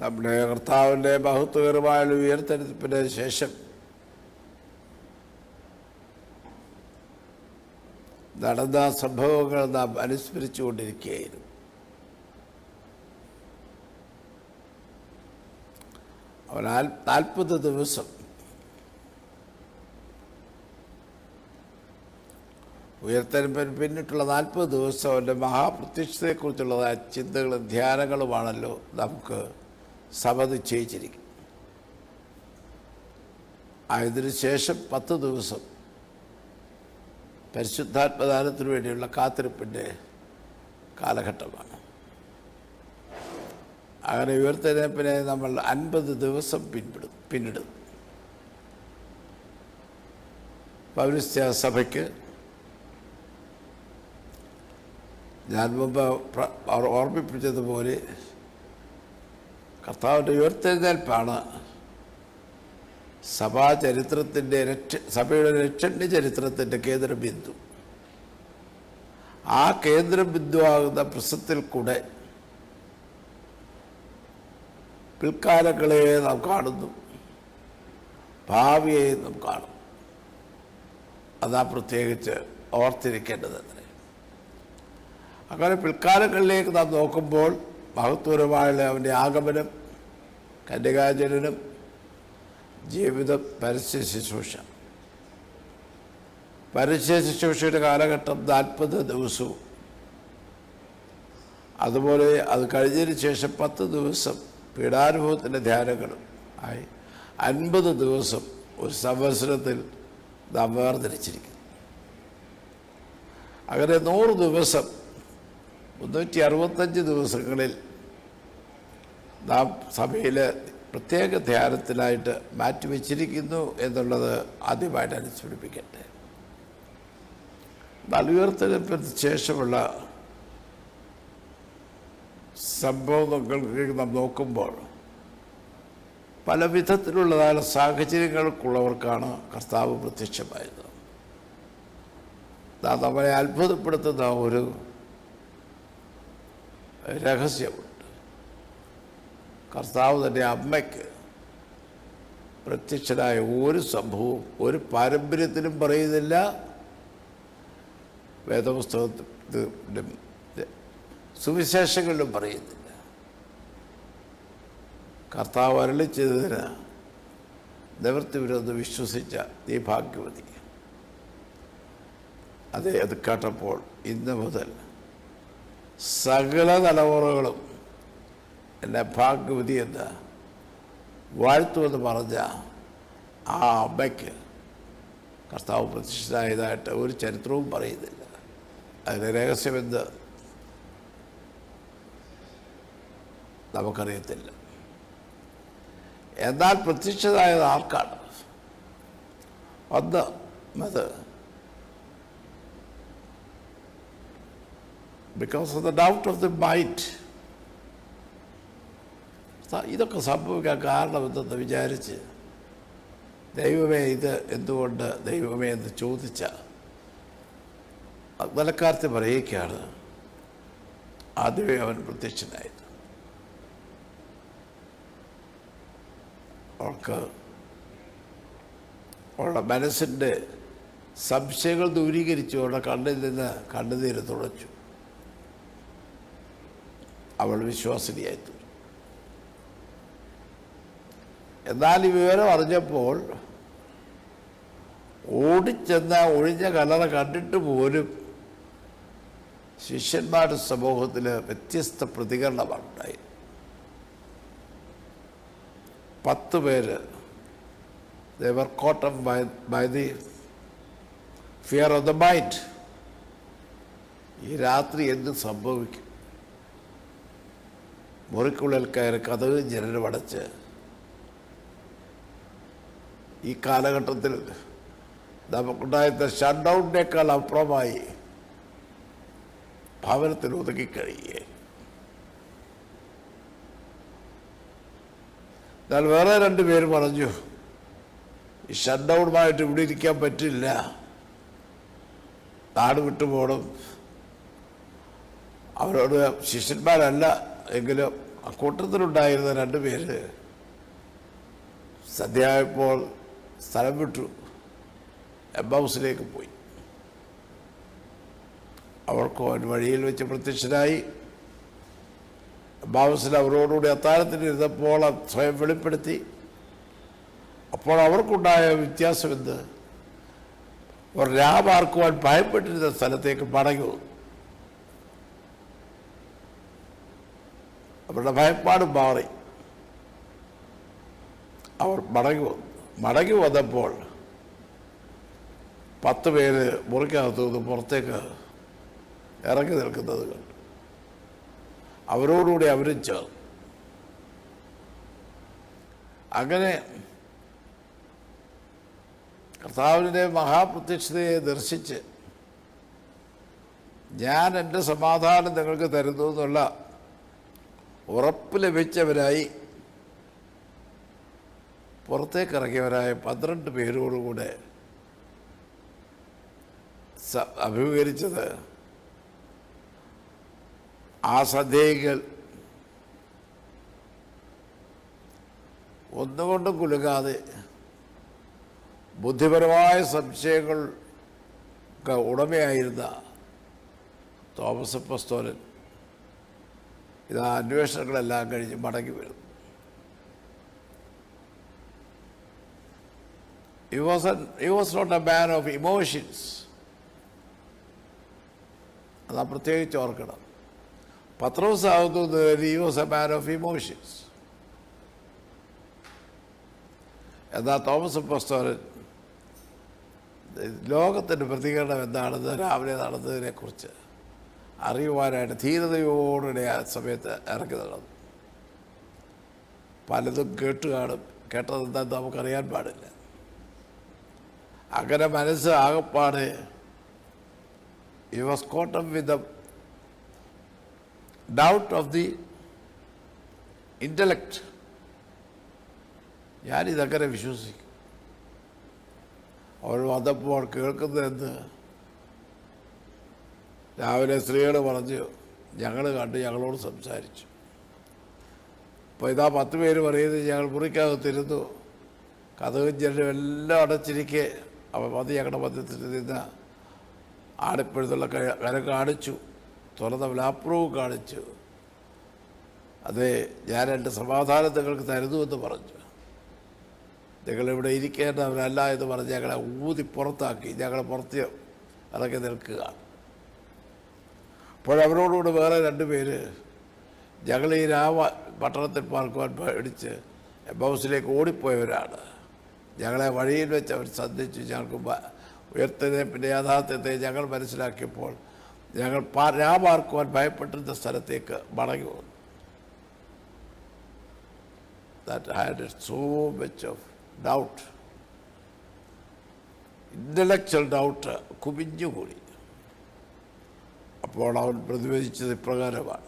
നമ്മുടെ കർത്താവിൻ്റെ മഹത്വകരമായ ഉയർത്തെഴുന്നേൽപ്പിന് ശേഷം നടന്ന സംഭവങ്ങൾ നാം അനുസ്മരിച്ചുകൊണ്ടിരിക്കുകയായിരുന്നു. അവൻ 40 ദിവസം ഉയർത്തെഴുന്നേൽപ്പിന് പിന്നിട്ടുള്ള 40 ദിവസം അവൻ്റെ മഹാപ്രത്യക്ഷതയെക്കുറിച്ചുള്ളതായ ചിന്തകളും ധ്യാനങ്ങളുമാണല്ലോ നമുക്ക് സഭ നിശ്ചയിച്ചിരിക്കും. അതിനു ശേഷം 10 ദിവസം പരിശുദ്ധാത്മദാനത്തിനു വേണ്ടിയുള്ള കാത്തിരിപ്പിൻ്റെ കാലഘട്ടമാണ്. അങ്ങനെ ഉയർത്തെഴുന്നേൽപ്പിനെ നമ്മൾ 50 ദിവസം പിന്നിടും. പൗരസ്ത്യ സഭയ്ക്ക് ഞാൻ മുമ്പ് ഓർമ്മിപ്പിച്ചതുപോലെ കർത്താവിൻ്റെ ഉയർത്തെഴുന്നേൽപ്പാണ് സഭയുടെ രക്ഷണ്യ ചരിത്രത്തിൻ്റെ കേന്ദ്രബിന്ദു. ആ കേന്ദ്രബിന്ദുവാകുന്ന പ്രസത്തിൽ കൂടെ പിൽക്കാലങ്ങളെ നാം കാണുന്നു, ഭാവിയെ നാം കാണും. അതാ പ്രത്യേകിച്ച് ഓർത്തിരിക്കേണ്ടതെന്ന്. അങ്ങനെ പിൽക്കാലങ്ങളിലേക്ക് നാം നോക്കുമ്പോൾ മഹത്വപരമായ അവൻ്റെ ആഗമനം, കന്യകാജനനം, ജീവിതം, പരസ്യ ശുശ്രൂഷയുടെ കാലഘട്ടം 40 ദിവസവും, അതുപോലെ അത് കഴിഞ്ഞതിന് ശേഷം 10 ദിവസം പീഡാനുഭവത്തിൻ്റെ ധ്യാനങ്ങളും ആയി 50 ദിവസം ഒരു സംവത്സരത്തിൽ നാം വേർതിരിച്ചിരിക്കുന്നു. അങ്ങനെ 100 ദിവസം 365 ദിവസങ്ങളിൽ നാം സഭയിൽ പ്രത്യേക ധ്യാനത്തിനായിട്ട് മാറ്റിവെച്ചിരിക്കുന്നു എന്നുള്ളത് ആദ്യമായിട്ട് അനുസ്മരിപ്പിക്കട്ടെ. ഉയർത്തെഴുന്നേൽപ്പിന് ശേഷമുള്ള സംഭവങ്ങൾക്ക് നാം നോക്കുമ്പോൾ പല വിധത്തിലുള്ളതായ സാഹചര്യങ്ങൾക്കുള്ളവർക്കാണ് കർത്താവ് പ്രത്യക്ഷമായത്. നമ്മളെ അത്ഭുതപ്പെടുത്തുന്ന ഒരു രഹസ്യമുണ്ട്. കർത്താവ് തൻ്റെ അമ്മയ്ക്ക് പ്രത്യക്ഷനായ ഒരു സംഭവവും ഒരു പാരമ്പര്യത്തിലും പറയുന്നില്ല, വേദപുസ്തകത്തിലും സുവിശേഷങ്ങളിലും പറയുന്നില്ല. കർത്താവ് അരുളി ചെയ്തതിന് നിവൃത്തി വരുമെന്ന് വിശ്വസിച്ച നീ ഭാഗ്യവതി. അത് കേട്ടപ്പോൾ ഇന്ന് മുതൽ സകല തലമുറകളും എന്നെ ഭാഗ്യവതി എന്ന് വാഴ്ത്തുമെന്ന് പറഞ്ഞ ആ അമ്മയ്ക്ക് കർത്താവ് പ്രത്യക്ഷനായതായിട്ട് ഒരു ചരിത്രവും പറയുന്നില്ല. അതിൻ്റെ രഹസ്യമെന്ത് നമുക്കറിയത്തില്ല. എന്നാൽ പ്രത്യക്ഷനായത് ആർക്കാണ്? ഒന്ന് അത് because of the doubt of the mind. ഇതൊക്കെ സംഭവിക്കാൻ കാരണമെന്തെന്ന് വിചാരിച്ച് ദൈവമേ ഇത് എന്തുകൊണ്ട് ദൈവമേ എന്ന് ചോദിച്ച നിലക്കാരത്തെ പറയുകയാണ് ആദ്യമേ അവൻ പ്രത്യക്ഷനായത്. അവൾക്ക് അവളുടെ മനസ്സിൻ്റെ സംശയങ്ങൾ ദൂരീകരിച്ചു, അവളുടെ കണ്ണിൽ നിന്ന് കണ്ണുനീര് തുടച്ചു. അവൾ വിശ്വാസിനിയായി തീർന്നു. എന്നാൽ ഈ വിവരം അറിഞ്ഞപ്പോൾ ഓടിച്ചെന്ന ഒഴിഞ്ഞ കല്ലറ കണ്ടിട്ട് പോലും ശിഷ്യന്മാരുടെ സമൂഹത്തിൽ വ്യത്യസ്ത പ്രതികരണമാണ് ഉണ്ടായത്. 10 പേര് they were caught up by the fear of the mind. ഈ രാത്രി എന്ത് സംഭവിക്കും? മുറിക്കുള്ളിൽ കയറി കതകും ജനലും അടച്ച് ഈ കാലഘട്ടത്തിൽ നമുക്കുണ്ടായിരുന്ന ഷട്ട് ഡൗണിനേക്കാൾ അപ്പുറമായി ഭവനത്തിൽ ഒതുങ്ങിക്കഴിയേ. എന്നാൽ വേറെ 2 പേര് പറഞ്ഞു, ഈ ഷട്ട് ഡൗണുമായിട്ട് ഇവിടെ ഇരിക്കാൻ പറ്റില്ല, നാട് വിട്ടുപോകണം. അവരോട് ശിഷ്യന്മാരല്ല എങ്കിലും കൂട്ടത്തിലുണ്ടായിരുന്ന 2 പേര് സന്ധ്യയായപ്പോൾ സ്ഥലം വിട്ടു എംബൗസിലേക്ക് പോയി. അവർക്ക് അവൻ വഴിയിൽ വെച്ച് പ്രത്യക്ഷനായി. എംബൗസിൽ അവരോടുകൂടി അത്താഴത്തിനിരുന്നപ്പോൾ സ്വയം വെളിപ്പെടുത്തി. അപ്പോൾ അവർക്കുണ്ടായ വ്യത്യാസം എന്ത്? അവർ രാപാർക്കുവാൻ ഭയപ്പെട്ടിരുന്ന സ്ഥലത്തേക്ക് മടങ്ങി വന്നു. അവരുടെ ഭയപ്പാട് മാറി. അവർ മടങ്ങി വന്നപ്പോൾ 10 പേര് മുറിക്കകത്തു നിന്ന് പുറത്തേക്ക് ഇറങ്ങി നിൽക്കുന്നത് കണ്ടു. അവരോടുകൂടി അവരും ചേർന്നു. അങ്ങനെ കർത്താവിൻ്റെ മഹാപ്രത്യക്ഷതയെ ദർശിച്ച് ഞാൻ എൻ്റെ സമാധാനം നിങ്ങൾക്ക് തരുന്നു എന്നുള്ള ഉറപ്പ് ലഭിച്ചവരായി പുറത്തേക്കിറങ്ങിയവരായ 12 പേരോടുകൂടെ അഭിമുഖീകരിച്ചത് ആ സന്ദേഹികൾ ഒന്നുകൊണ്ടും കുലുങ്ങാതെ ബുദ്ധിപരമായ സംശയങ്ങൾക്ക് ഉടമയായിരുന്ന തോമസ് അപ്പോസ്തലൻ ഇത് അന്വേഷണങ്ങളെല്ലാം കഴിഞ്ഞ് മടങ്ങി വരുന്നു. He was not a man of emotions. അതാ പ്രത്യേകിച്ച് ഓർക്കണം. പത്രോസ് ആകുന്നത് he was a man of emotions. എന്നാൽ തോമസ് അപ്പോസ്തലൻ ലോകത്തിൻ്റെ പ്രതികരണം എന്താണെന്ന് രാവിലെ നടന്നതിനെക്കുറിച്ച് അറിയുവാനായിട്ട് ധീരതയോടെ ആ സമയത്ത് ഇറങ്ങി നടന്നു. പലതും കേട്ടതെന്താന്ന് നമുക്കറിയാൻ പാടില്ല. അങ്ങനെ മനസ്സ് ആകപ്പാട് he was caught up with the doubt of the intellect. ഞാനിതങ്ങനെ വിശ്വസിക്കും. അവൾ വന്നപ്പോൾ കേൾക്കുന്നതെന്ന് രാവിലെ സ്ത്രീകൾ പറഞ്ഞു, ഞങ്ങൾ കണ്ട് ഞങ്ങളോട് സംസാരിച്ചു. അപ്പോൾ ഇതാ 10 പേര് പറയുന്നത് ഞങ്ങൾ മുറിക്കകത്തിരുന്നു, കഥകും ജനലും എല്ലാം അടച്ചിരിക്കെ അവൻ വന്ന് ഞങ്ങളുടെ മധ്യത്തിൽ നിന്ന് ആടിപ്പഴുത്തുള്ള കരം കാണിച്ചു, തുറന്ന വിലാപ്പുറവും കാണിച്ചു. അതെ, ഞാൻ എൻ്റെ സമാധാനം നിങ്ങൾക്ക് തരുന്നുവെന്ന് പറഞ്ഞു. നിങ്ങളിവിടെ ഇരിക്കേണ്ടവരല്ല എന്ന് പറഞ്ഞ് ഞങ്ങളെ ഊതി പുറത്താക്കി, ഞങ്ങളെ പുറത്ത് ഇറങ്ങി നിൽക്കുക. അപ്പോഴവരോടുകൂടി വേറെ 2 പേര് ഞങ്ങൾ ഈ പട്ടണത്തിൽ പാർക്കുവാൻ പേടിച്ച് എംബൗസിലേക്ക് ഓടിപ്പോയവരാണ്. ഞങ്ങളെ വഴിയിൽ വെച്ച് അവർ സന്ധിച്ചു. ഞങ്ങൾക്ക് ഉയർത്തതിനെ യാഥാർത്ഥ്യത്തെ ഞങ്ങൾ മനസ്സിലാക്കിയപ്പോൾ ഞങ്ങൾ പാർക്കുവാൻ ഭയപ്പെട്ടിരുന്ന സ്ഥലത്തേക്ക് മടങ്ങി വന്നു. That had so much of doubt, intellectual doubt കുമിഞ്ഞുകൂടി. അപ്പോൾ അവൻ പ്രതിവചിച്ചത് ഇപ്രകാരമാണ്: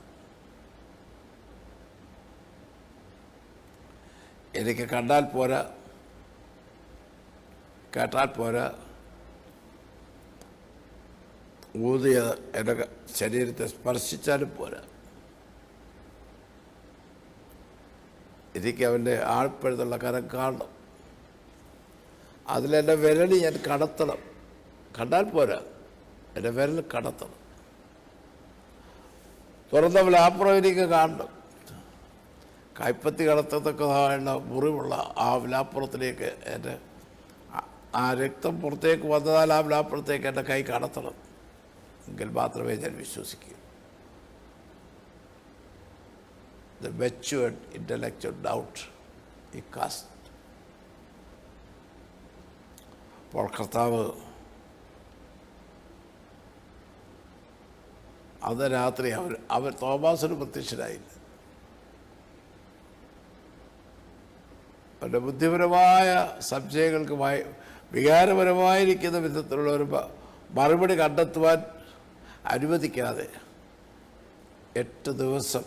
എനിക്ക് കണ്ടാൽ പോരാ, കേട്ടാൽ പോരാ, ഊതിയ എൻ്റെ ശരീരത്തെ സ്പർശിച്ചാലും പോരാ, എനിക്ക് അവൻ്റെ ആഴ്പ്പഴുതുള്ള കരം കാണണം, അതിലെൻ്റെ വിരൽ ഞാൻ കടത്തണം. കണ്ടാൽ പോരാ, എൻ്റെ വിരൽ കടത്തണം. തുറന്ന വിലാപ്പുറം എനിക്ക് കാണണം. കൈപ്പത്തി കടത്തത്തക്കതായുള്ള മുറിവുള്ള ആ വിലാപ്പുറത്തിലേക്ക് എൻ്റെ ആ രക്തം പുറത്തേക്ക് വന്നതാൽ ആ വിലാപ്പുറത്തേക്ക് എൻ്റെ കൈ കടത്തണം. എങ്കിൽ മാത്രമേ ഞാൻ വിശ്വസിക്കൂ. The matured intellectual doubt he cast. അപ്പോൾ കർത്താവ് അന്ന് രാത്രി അവർ തോമാസിന് പ്രത്യക്ഷനായില്ല. അവരുടെ ബുദ്ധിപരമായ സംശയങ്ങൾക്ക് വികാരപരമായിരിക്കുന്ന വിധത്തിലുള്ള ഒരു മറുപടി കണ്ടെത്തുവാൻ അനുവദിക്കാതെ 8 ദിവസം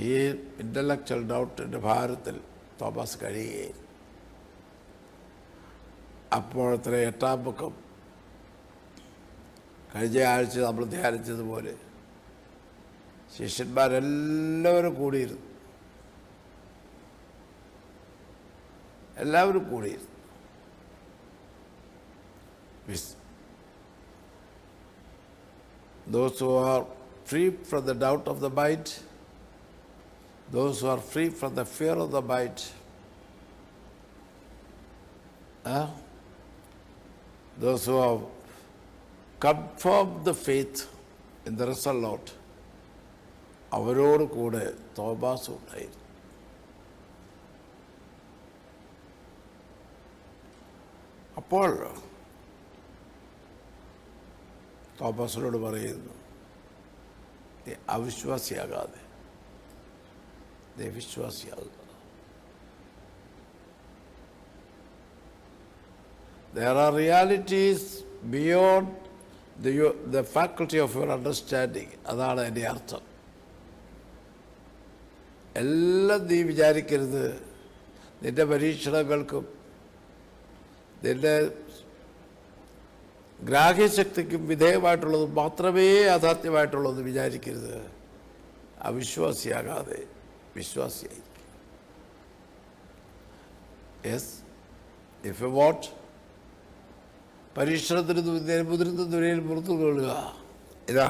ഈ ഇൻ്റലക്ച്വൽ ഡൗട്ടിൻ്റെ ഭാരത്തിൽ തോമസ് കഴിയുകയായിരുന്നു. അപ്പോഴത്തെ 8-ാം ബുക്കം കഴിഞ്ഞ ആഴ്ച നമ്മൾ ധ്യാനിച്ചതുപോലെ ശിഷ്യന്മാരെല്ലാവരും കൂടിയിരുന്നു. എല്ലാവരും കൂടിയിരുന്നു. Those who are free from the doubt of the mind, those who are free from the fear of the mind, those who have confirmed the faith in the risen Lord, അവരോട് കൂടെ Thomas ഉണ്ടായിരുന്നു. അപ്പോൾ തോമാസിനോട് പറയുന്നു, നീ അവിശ്വാസിയാകാതെ നീ വിശ്വാസിയാകുക. There are realities beyond the faculty of your understanding. അതാണ് എൻ്റെ അർത്ഥം. എല്ലാം നീ വിചാരിക്കരുത്. നിന്റെ പരീക്ഷണങ്ങൾക്കും നിന്റെ ഗ്രാഹ്യശക്തിക്കും വിധേയമായിട്ടുള്ളത് മാത്രമേ യാഥാർത്ഥ്യമായിട്ടുള്ളത് വിചാരിക്കരുത്. അവിശ്വാസിയാകാതെ വിശ്വാസിയായിരിക്കും. യെസ്, ഇഫ് യു വാണ്ട് പരീക്ഷണത്തിന് മുതിരുന്ന ദുരയിൽ പുറത്തു കൊള്ളുക. ഇതാ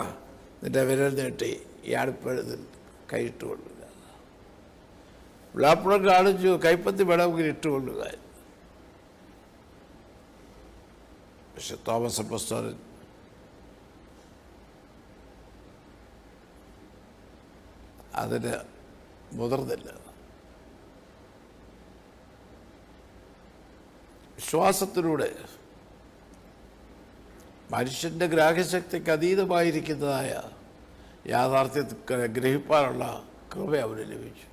നിന്റെ വിരൽ നീട്ടി ഈ അടുപ്പഴുതിൽ കൈയിട്ട് കൊള്ളുക. വിളാപ്പുറം കാണിച്ചു, കൈപ്പത്തി വേണമെങ്കിൽ ഇട്ടുകൊള്ളുക. പക്ഷെ തോമസ് അപ്പോസ്തലൻ അതിന് മുതിർന്നില്ല. വിശ്വാസത്തിലൂടെ മനുഷ്യൻ്റെ ഗ്രാഹ്യശക്തിക്ക് അതീതമായിരിക്കുന്നതായ യാഥാർത്ഥ്യത്തെ ഗ്രഹിപ്പാനുള്ള കൃപ അവന് ലഭിച്ചു.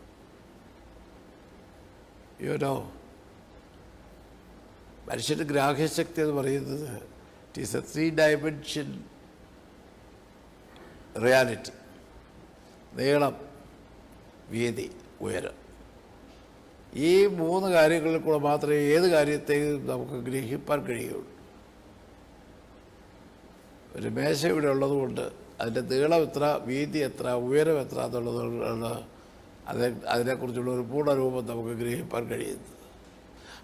മനുഷ്യൻ്റെ ഗ്രാഹ്യശക്തി എന്ന് പറയുന്നത് it is A 3-dimension reality. നീളം, വീതി, ഉയരം. ഈ 3 കാര്യങ്ങളിൽ കൂടെ മാത്രമേ ഏത് കാര്യത്തെയും നമുക്ക് ഗ്രഹിപ്പാൻ കഴിയുള്ളൂ. ഒരു മേശ ഇവിടെ ഉള്ളതുകൊണ്ട് അതിൻ്റെ നീളം എത്ര, വീതി എത്ര, ഉയരം എത്ര എന്നുള്ളതാണ് അതിനെക്കുറിച്ചുള്ള ഒരു പൂർണ്ണരൂപം നമുക്ക് ഗ്രഹിപ്പാൻ കഴിയുന്നത്.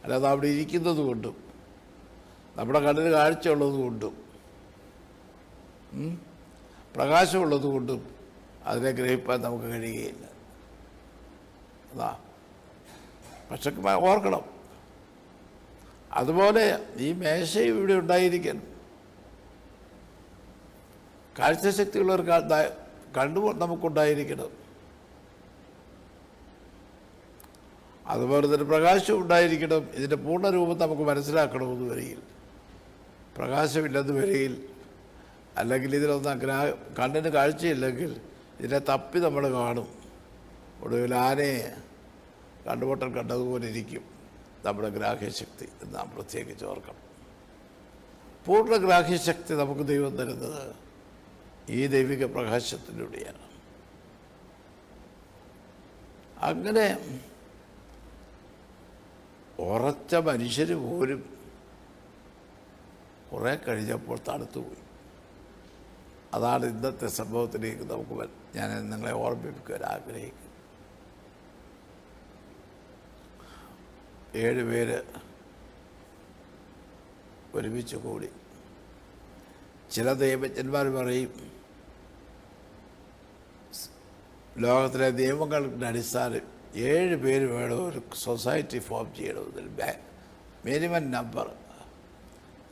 അല്ലാതെ അവിടെ ഇരിക്കുന്നത് കൊണ്ടും നമ്മുടെ കണ്ണിന് കാഴ്ച ഉള്ളത് കൊണ്ടും പ്രകാശമുള്ളത് കൊണ്ടും അതിനെ ഗ്രഹിപ്പാൻ നമുക്ക് കഴിയുകയില്ല. അതാ പക്ഷെ ഓർക്കണം, അതുപോലെ ഈ മേശയും ഇവിടെ ഉണ്ടായിരിക്കണം. കാഴ്ചശക്തിയുള്ളവർ കണ്ടു നമുക്കുണ്ടായിരിക്കണം. അതുപോലെ തന്നെ പ്രകാശം ഉണ്ടായിരിക്കണം. ഇതിൻ്റെ പൂർണ്ണരൂപം നമുക്ക് മനസ്സിലാക്കണമെന്ന് വരികയിൽ, പ്രകാശമില്ലെന്ന് വരികയിൽ, അല്ലെങ്കിൽ ഇതിലൊന്നും കണ്ണിന് കാഴ്ചയില്ലെങ്കിൽ ഇതിനെ തപ്പി നമ്മൾ കാണും. ഒടുവിൽ ആനയെ കണ്ടുപൊട്ടൽ കണ്ടതുപോലെ ഇരിക്കും നമ്മുടെ ഗ്രാഹ്യശക്തി എന്ന് നാം പ്രത്യേകിച്ച് ഓർക്കണം. പൂർണ്ണ ഗ്രാഹ്യശക്തി നമുക്ക് ദൈവം തരുന്നത് ഈ ദൈവിക പ്രകാശത്തിലൂടെയാണ്. അങ്ങനെ ഉറച്ച മനുഷ്യർ പോലും കുറേ കഴിഞ്ഞപ്പോൾ തണുത്തുപോയി. അതാണ് ഇന്നത്തെ സംഭവത്തിലേക്ക് നമുക്ക് ഞാൻ നിങ്ങളെ ഓർമ്മിപ്പിക്കാൻ ആഗ്രഹിക്കുന്നു. 7 പേര് ഒരുമിച്ച് കൂടി. ചില ദൈവജ്ഞന്മാർ പറയും ലോകത്തിലെ നിയമങ്ങളുടെ അടിസ്ഥാനം 7 പേര് വേണം ഒരു സൊസൈറ്റി ഫോം ചെയ്യണമെന്നില്ല. Minimum number.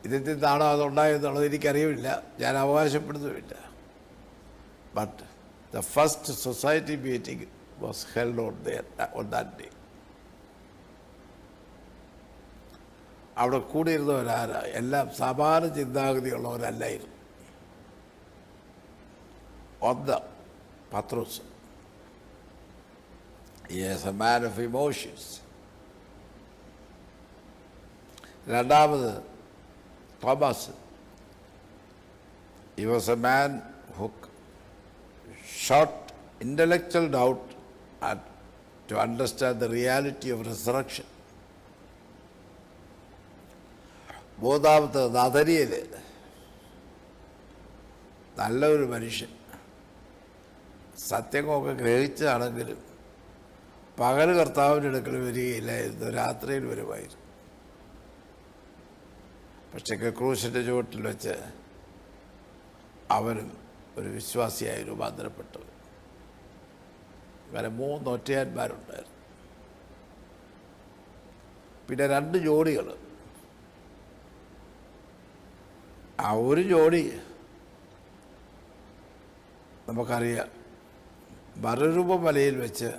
ഇതിൽ നിന്നാണോ അതുണ്ടായെന്നുള്ളത് എനിക്കറിയില്ല, ഞാൻ അവകാശപ്പെടുന്നുമില്ല. But the first society meeting was held on that day. അവിടെ കൂടിയിരുന്നവരാരാ? എല്ലാം സമാന ചിന്താഗതിയുള്ളവരല്ലായിരുന്നു. ഒന്ന് Pathros, he is a man of emotions. രണ്ടാമത് Thomas, he was a man who shot intellectual doubt and to understand the reality of resurrection. മൂന്നാമത് നഥനയേൽ, നല്ലൊരു മനുഷ്യൻ, സത്യങ്ങളൊക്കെ ഗ്രഹിച്ചതാണെങ്കിലും പകൽ കർത്താവിൻ്റെ അടുക്കൽ വരികയില്ലായിരുന്നു, രാത്രിയിൽ വരുമായിരുന്നു. പക്ഷേ ക്രൂശിൻ്റെ ചുവട്ടിൽ വെച്ച് അവനും ഒരു വിശ്വാസിയായി രൂപാന്തരപ്പെട്ടു. അങ്ങനെ 3 ഒറ്റയാന്മാരുണ്ടായിരുന്നു. പിന്നെ 2 ജോഡികൾ. ആ ഒരു ജോഡി നമുക്കറിയാം, മറുരൂപ മലയിൽ വെച്ച്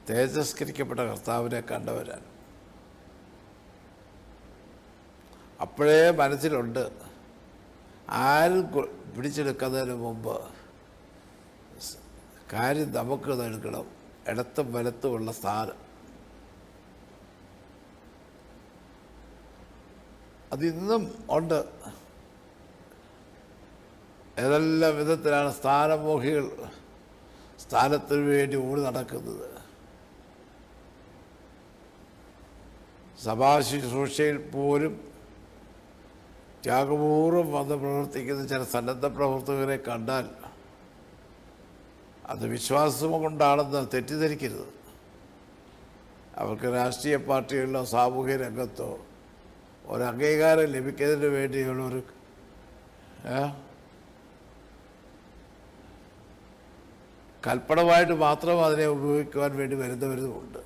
തേജസ്കരിക്കപ്പെട്ട കർത്താവിനെ കണ്ടവരാണ്. അപ്പോഴേ മനസ്സിലുണ്ട്, ആരും പിടിച്ചെടുക്കുന്നതിന് മുമ്പ് കാര്യം നമുക്ക് എടുക്കണം, ഇടത്തും വലത്തുമുള്ള സ്ഥാനം. അതിന്നും ഉണ്ട്. ഏതെല്ലാം വിധത്തിലാണ് സ്ഥാനമോഹികൾ സ്ഥാനത്തിന് വേണ്ടി ഓടി നടക്കുന്നത്. സഭാശുശ്രൂഷയിൽ പോലും ത്യാഗപൂർവ്വം വന്ന് പ്രവർത്തിക്കുന്ന ചില സന്നദ്ധ പ്രവർത്തകരെ കണ്ടാൽ അത് വിശ്വാസം കൊണ്ടാണെന്ന് തെറ്റിദ്ധരിക്കരുത്. അവർക്ക് രാഷ്ട്രീയ പാർട്ടികളിലോ സാമൂഹ്യ രംഗത്തോ ഒരു അംഗീകാരം ലഭിക്കുന്നതിന് വേണ്ടിയുള്ളൊരു കൽപ്പനമായിട്ട് മാത്രം അതിനെ ഉപയോഗിക്കുവാൻ വേണ്ടി വരുന്നവരുമുണ്ട്.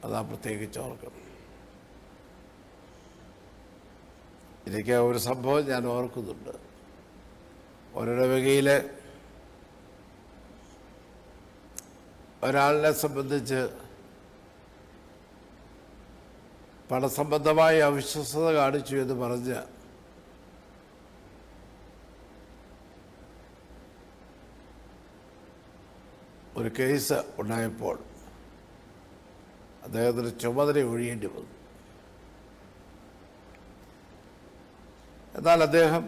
അതാ പ്രത്യേകിച്ച് ഓർക്കണം. എനിക്ക് ഒരു സംഭവം ഞാൻ ഓർക്കുന്നുണ്ട്. ഒരിടവകയിൽ ഒരാളിനെ സംബന്ധിച്ച് പണസംബന്ധമായ അവിശ്വസ്തത കാണിച്ചു എന്ന് പറഞ്ഞ് ഒരു കേസ് ഉണ്ടായപ്പോൾ അദ്ദേഹത്തിന് ചുമതല ഒഴിയേണ്ടി വന്നു. എന്നാൽ അദ്ദേഹം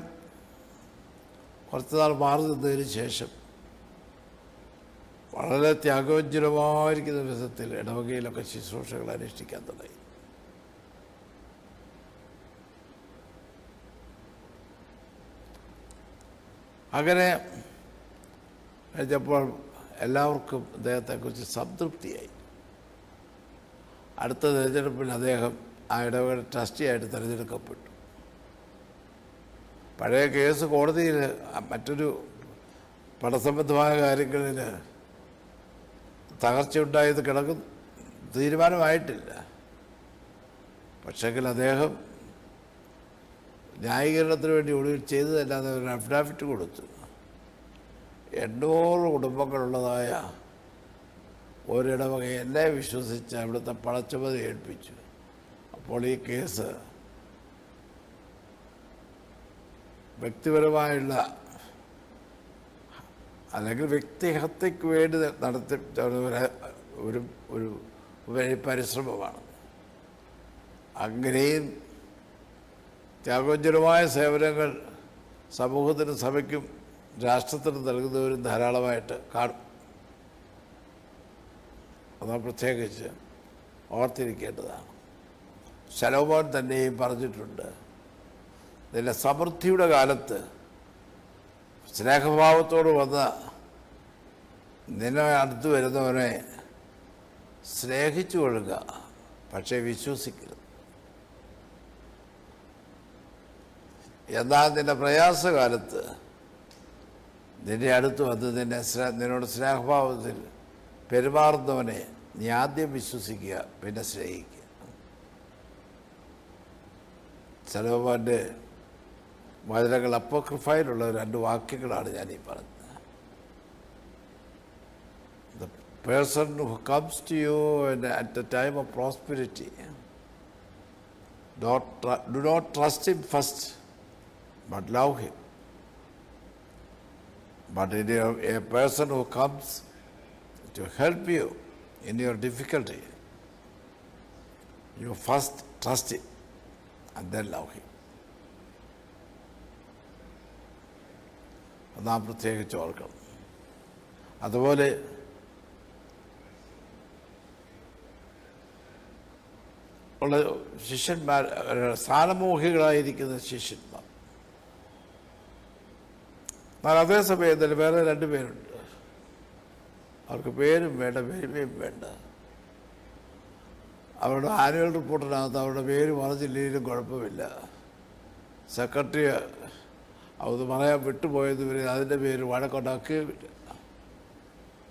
കുറച്ചുനാൾ മാറി നിന്നതിന് ശേഷം വളരെ ത്യാഗോജ്വലമായിരിക്കുന്ന വിധത്തിൽ ഇടവകയിലൊക്കെ ശുശ്രൂഷകൾ അനുഷ്ഠിക്കാൻ തുടങ്ങി. അങ്ങനെ കഴിഞ്ഞപ്പോൾ എല്ലാവർക്കും അദ്ദേഹത്തെക്കുറിച്ച് സംതൃപ്തിയായി. അടുത്ത തിരഞ്ഞെടുപ്പിൽ അദ്ദേഹം ആ ഇടവകയുടെ ട്രസ്റ്റിയായിട്ട് തിരഞ്ഞെടുക്കപ്പെട്ടു. പഴയ കേസ് കോടതിയിൽ മറ്റൊരു പണസംബന്ധമായ കാര്യങ്ങളിൽ തകർച്ചയുണ്ടായത് തീരുമാനമായിട്ടില്ല. പക്ഷേങ്കിൽ അദ്ദേഹം ന്യായീകരണത്തിന് വേണ്ടി ഒടുവിൽ ചെയ്തതല്ലാതെ ഒരു അഫിഡാവിറ്റ് കൊടുത്തു. 800 കുടുംബങ്ങളുള്ളതായ ഒരിടവക എന്നെ വിശ്വസിച്ച് അവിടുത്തെ പണച്ചുമതി ഏൽപ്പിച്ചു. അപ്പോൾ ഈ കേസ് വ്യക്തിപരമായുള്ള അല്ലെങ്കിൽ വ്യക്തിഹത്യക്ക് വേണ്ടി നടത്തി ഒരു ഒരു പരിശ്രമമാണ്. അങ്ങനെയും ത്യാഗോജ്വലമായ സേവനങ്ങൾ സമൂഹത്തിനും സഭയ്ക്കും രാഷ്ട്രത്തിനും നൽകുന്നവരും ധാരാളമായിട്ട് കാണും. അത് പ്രത്യേകിച്ച് ഓർത്തിരിക്കേണ്ടതാണ്. ശലോമോൻ തന്നെയും പറഞ്ഞിട്ടുണ്ട്, നിന്റെ സമൃദ്ധിയുടെ കാലത്ത് സ്നേഹഭാവത്തോട് വന്ന നിന്നെ അടുത്ത് വരുന്നവനെ സ്നേഹിച്ചു കൊള്ളുക, പക്ഷേ വിശ്വസിക്കരുത്. എന്നാൽ നിന്റെ പ്രയാസകാലത്ത് നിന്റെ അടുത്ത് വന്ന് നിന്നോട് സ്നേഹഭാവത്തിൽ പെരുമാറുന്നവനെ നീ ആദ്യം വിശ്വസിക്കുക, പിന്നെ സ്നേഹിക്കുക. ശലോമോൻ്റെ വചനങ്ങൾ അപ്പോക്രിഫയിലുള്ള 2 വാക്യങ്ങളാണ് ഞാനീ പറഞ്ഞത്. The person who comes to you at the time of prosperity, do not trust him first, but love him. But a person who comes to help you in your difficulty, you first trust him and then love him. നാം പ്രത്യേകിച്ച് ഓർക്കണം. അതുപോലെ ഉള്ള ശിഷ്യന്മാർ, സ്ഥാനമോഹികളായിരിക്കുന്ന ശിഷ്യന്മാർ, എന്നാൽ അതേസമയം തന്നെ വേറെ 2 പേരുണ്ട്, അവർക്ക് പേരും വേണ്ട പെരുമയും വേണ്ട. അവരുടെ ആനുവൽ റിപ്പോർട്ടിനകത്ത് അവരുടെ പേര് പറഞ്ഞില്ലെങ്കിലും കുഴപ്പമില്ല. സെക്രട്ടറി അത് പറയാൻ വിട്ടുപോയത് വരെ അതിൻ്റെ പേര് വഴക്കുണ്ടാക്കുകയുമില്ല.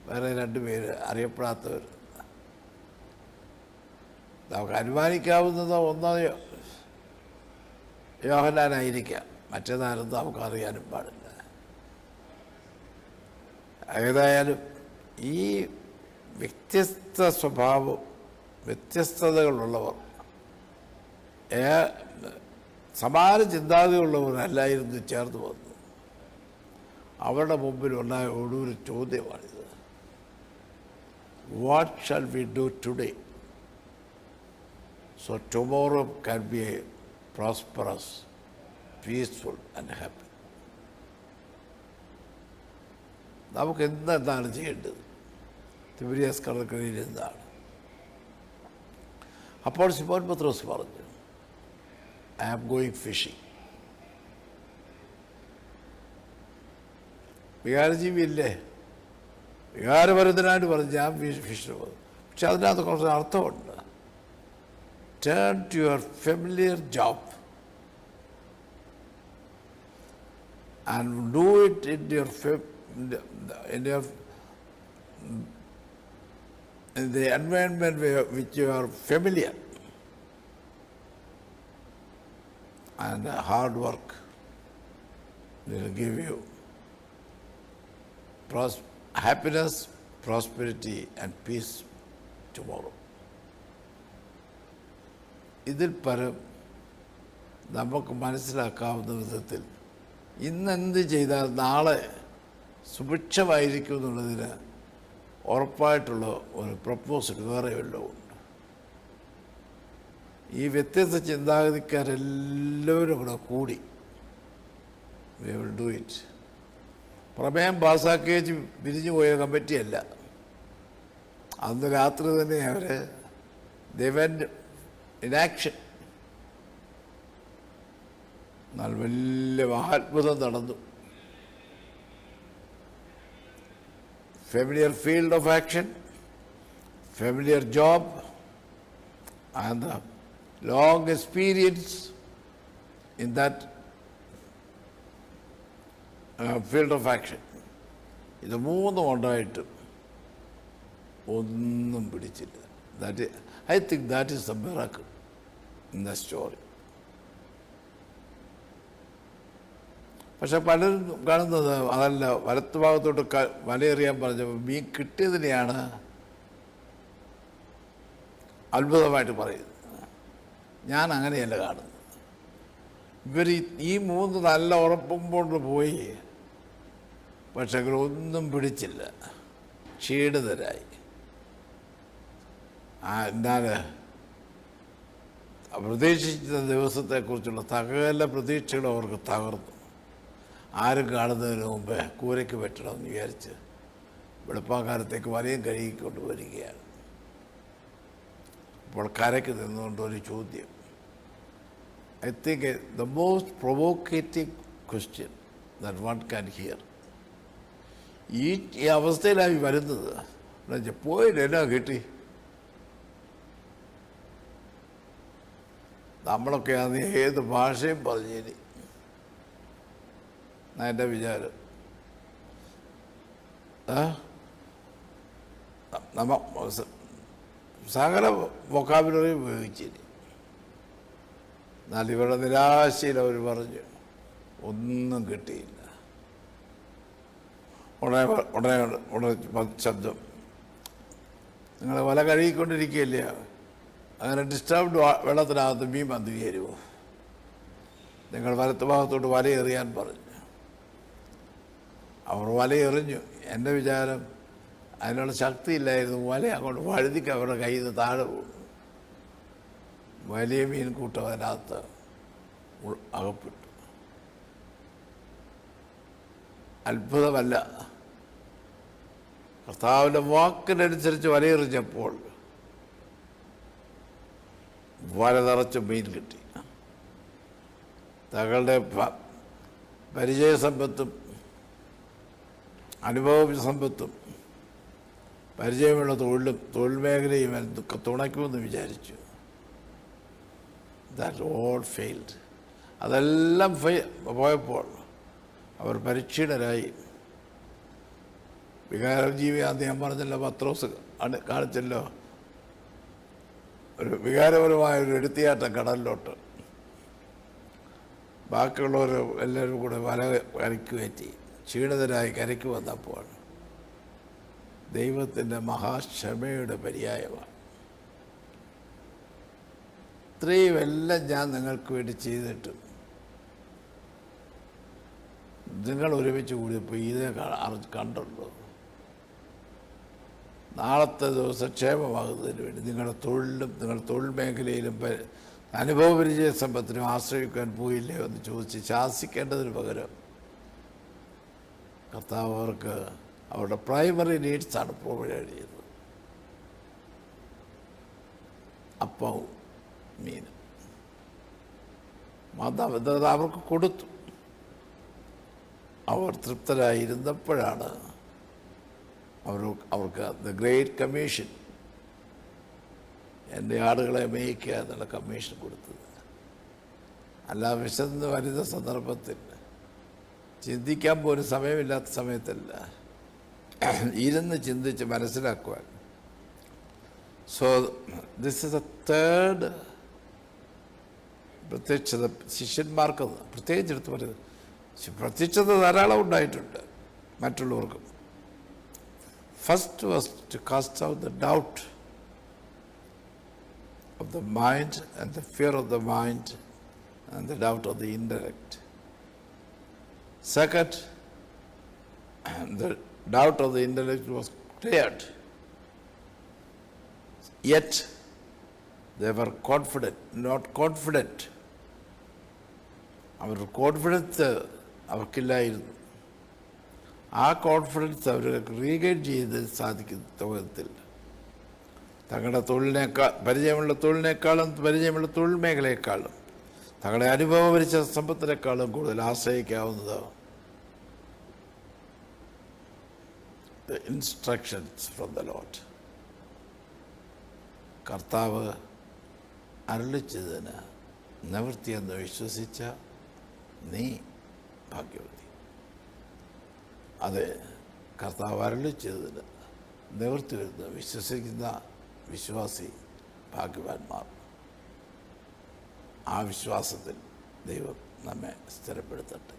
വേറെ 2 പേര് അറിയപ്പെടാത്തവർ. നമുക്ക് അനുമാനിക്കാവുന്നത് ഒന്ന് യോഹന്നാനായിരിക്കാം, മറ്റേതാരെന്ന് നമുക്ക് അറിയാനും പാടില്ല. ഏതായാലും ഈ വ്യത്യസ്ത സ്വഭാവം, വ്യത്യസ്തതകളുള്ളവർ, സമാന ചിന്താഗതിയുള്ളവരല്ലായിരുന്നു ചേർന്ന് വന്നു. അവരുടെ മുമ്പിലുണ്ടായ ഒരു ചോദ്യമാണിത്: what shall we do today so tomorrow can be prosperous, peaceful and happy? നമുക്ക് എന്താണ് ചെയ്യേണ്ടത്? തിബിരിയാസ് കടൽക്കരയിൽ എന്താണ്? അപ്പോൾ ശിമോൻ പത്രോസ് പറഞ്ഞു, ഐ ആം ഗോയിങ് ഫിഷിംഗ്. വികാരജീവിയില്ലേ, വികാരപരതനായിട്ട് പറഞ്ഞു ഞാൻ ഫിഷിന് പോകും. പക്ഷെ അതിനകത്ത് കുറച്ച് അർത്ഥമുണ്ട്. Turn to your familiar job and do it in the environment which you are familiar, and hard work will give you happiness, prosperity and peace tomorrow. ഇതിൽ പരം നമുക്ക് മനസ്സിലാക്കാവുന്ന വിധത്തിൽ ഇന്നെന്ത് ചെയ്താൽ നാളെ സുഭിക്ഷമായിരിക്കും എന്നുള്ളതിന് ഉറപ്പായിട്ടുള്ള ഒരു പ്രപ്പോസൽ വേറെ വല്ലതും ഉണ്ട്. ഈ വ്യത്യസ്ത ചിന്താഗതിക്കാരെല്ലാവരും കൂടി we will do it. പ്രമേയം പാസ്സാക്കിയേച്ച് പിരിഞ്ഞു പോയ കമ്മിറ്റിയല്ല. അന്ന് രാത്രി തന്നെ അവർ ദേവൻ in action. എന്നാൽ വലിയ മഹാത്ഭുതം നടന്നു. Familiar field of action, familiar job, and the long experience in that field of action. ഇത് മൂന്നും ഉണ്ടായിട്ടും ഒന്നും പിടിച്ചില്ല. I think that is the miracle in the story. പക്ഷെ പലരും കാണുന്നത് അതല്ല, വലത്തുഭാഗത്തോട്ട് വലയെറിയാൻ പറഞ്ഞപ്പോൾ മീൻ കിട്ടിയതിനെയാണ് അത്ഭുതമായിട്ട് പറയുന്നത്. ഞാൻ അങ്ങനെയല്ല കാണുന്നത്. ഇവർ ഈ 3 നല്ല ഉറപ്പും കൊണ്ട് പോയി, പക്ഷെ ഒന്നും പിടിച്ചില്ല, ക്ഷീണിതരായി. എന്നാൽ പ്രതീക്ഷിച്ച ദിവസത്തെക്കുറിച്ചുള്ള സകല പ്രതീക്ഷകളും അവർക്ക് തകർന്നു. ആരും കാണുന്നതിന് മുമ്പ് കൂരയ്ക്ക് വെട്ടണമെന്ന് വിചാരിച്ച് വെളുപ്പാക്കാലത്തേക്ക് വലയും കഴുകിക്കൊണ്ട് വരികയാണ്. അപ്പോൾ കരയ്ക്ക് നിന്നുകൊണ്ട് ഒരു ചോദ്യം, I think the most provocative question that one can hear. ഈ അവസ്ഥയിലായി വരുന്നത്, പോയിട്ട് എന്നാ കിട്ടി? നമ്മളൊക്കെ അത് ഏത് ഭാഷയും പറഞ്ഞേരി എൻ്റെ വിചാരം. സകല വൊക്കാബുലറി ഉപയോഗിച്ചിരി. എന്നാൽ ഇവരുടെ നിരാശയിൽ അവർ പറഞ്ഞു ഒന്നും കിട്ടിയില്ല. ഉടനെ ശബ്ദം, നിങ്ങൾ വല കഴുകിക്കൊണ്ടിരിക്കുകയല്ലേ, അങ്ങനെ ഡിസ്റ്റർബ്ഡ് വെള്ളത്തിനകത്ത് മീൻ വന്നു ചേരുമോ? നിങ്ങൾ വലത്ത് ഭാഗത്തോട്ട് വലയെറിയാൻ പറഞ്ഞു. അവർ വലയെറിഞ്ഞു. എൻ്റെ വിചാരം അതിനുള്ള ശക്തിയില്ലായിരുന്നു. വല അങ്ങോട്ട് വഴുതിക്ക് അവരുടെ കയ്യിൽ നിന്ന് താഴെ പോകുന്നു. വലിയ മീൻ കൂട്ടം അതിനകത്ത് അകപ്പെട്ടു. അത്ഭുതമല്ല, കർത്താവിൻ്റെ വാക്കിനനുസരിച്ച് വലയെറിഞ്ഞപ്പോൾ വല നിറച്ച് മീൻ കിട്ടി. തങ്ങളുടെ പരിചയസമ്പത്തും അനുഭവ സമ്പത്തും പരിചയമുള്ള തൊഴിൽ മേഖലയും തുണയ്ക്കുമെന്ന് വിചാരിച്ചു. That all failed. അതെല്ലാം പോയപ്പോൾ അവർ പരിക്ഷീണരായി. വികാരജീവിയാന്ന് ഞാൻ പറഞ്ഞല്ലോ, പത്രോസ് കാണിച്ചല്ലോ, ഒരു വികാരപരമായൊരു എടുത്തിയാട്ടം കടലിലോട്ട്. ബാക്കിയുള്ളവർ എല്ലാവരും കൂടെ വല കരയ്ക്ക് കയറ്റി ക്ഷീണിതരായി കരയ്ക്ക് വന്നപ്പോൾ ദൈവത്തിൻ്റെ മഹാക്ഷമയുടെ പര്യായമാണ്. ഇത്രയും എല്ലാം ഞാൻ നിങ്ങൾക്ക് വേണ്ടി ചെയ്തിട്ടും നിങ്ങൾ ഒരുമിച്ച് കൂടിയപ്പോൾ ഇതേ കണ്ടുള്ളൂ. നാളത്തെ ദിവസം ക്ഷേമമാകുന്നതിന് വേണ്ടി നിങ്ങളുടെ തൊഴിൽ മേഖലയിലും അനുഭവപരിചയ സമ്പത്തിനും ആശ്രയിക്കാൻ പോയില്ലയോ എന്ന് ചോദിച്ച് ശാസിക്കേണ്ടതിന് പകരം കർത്താവ് അവർക്ക് അവരുടെ പ്രൈമറി നീഡ്സാണ് പ്രൊവൈഡ് ചെയ്തത്. അപ്പവും മീനും അത് അവർക്ക് കൊടുത്തു. അവർ തൃപ്തരായിരുന്നപ്പോഴാണ് അവർക്ക് ദ ഗ്രേറ്റ് കമ്മീഷൻ, എൻ്റെ ആടുകളെ മേയിക്കുക എന്നുള്ള കമ്മീഷൻ കൊടുത്തത്. അല്ല വിശന്ന് വരുന്ന സന്ദർഭത്തിൽ ചിന്തിക്കാൻ പോലും സമയമില്ലാത്ത സമയത്തല്ല, ഇരുന്ന് ചിന്തിച്ച് മനസ്സിലാക്കുവാൻ. So this is a third പ്രത്യക്ഷത ശിഷ്യന്മാർക്ക് പ്രത്യേകിച്ച് എടുത്ത് പറയുന്നത്. പ്രത്യക്ഷത ധാരാളം ഉണ്ടായിട്ടുണ്ട് മറ്റുള്ളവർക്കും. First was to cast out the doubt of the mind and the fear of the mind and the doubt of the intellect. Second, the doubt of the intellect was cleared. Yet they were confident, not confident. അവർ confidence അവർക്കില്ലായിരുന്നു. ആ confidence അവർ regain ചെയ്ത് സാധിക്കുന്ന വിധത്തിൽ തങ്ങളുടെ പരിചയമുള്ള തൊഴിൽ മേഖലയെക്കാളും തങ്ങളുടെ അനുഭവപരിച്ച സമ്പത്തിനേക്കാളും കൂടുതൽ ആശ്രയിക്കാവുന്നത് ഇൻസ്ട്രക്ഷൻസ് ഫ്രം ദ ലോർഡ്. കർത്താവ് അരുളിച്ചതിന് നിവൃത്തിയെന്ന് വിശ്വസിച്ച നീ ഭാഗ്യവതി. അത് കർത്താവ് അരുളിച്ചതിന് നിവൃത്തി വരുന്ന വിശ്വസിക്കുന്ന വിശ്വാസി ഭാഗ്യവാന്മാർ. ആ വിശ്വാസത്തിൽ ദൈവം നമ്മെ സ്ഥിരപ്പെടുത്തട്ടെ.